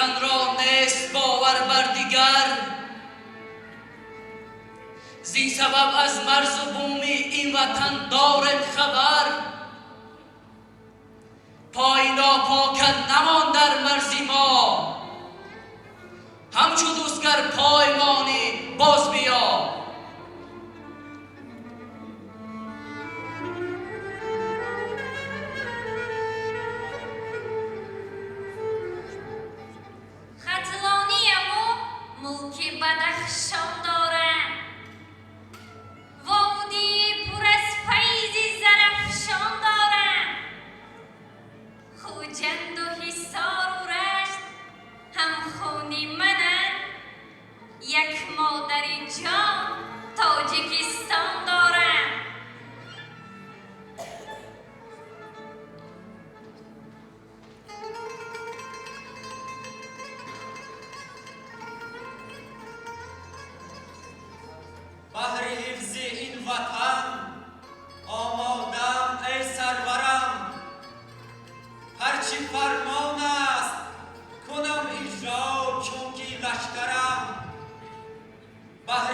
وطن را نیست باور بر دیگر. زین سبب از مرز و بوم این وطن دارد خبر. پای ناپاکت نمان در مرزی ما، همچو دوستگر پایمانی باز بیا. خطلانیم و ملک بدخشان دارم، وادی پر از فیض زرافشان دارم. خوجند و حصار و رشت همخوانی منند، یک مادر جان تاجیکستان دارم. بهر حفظ این وطن آمادم ای سرورم، هرچی فرمان است کنم اجرا چونکی لشکرم. بهر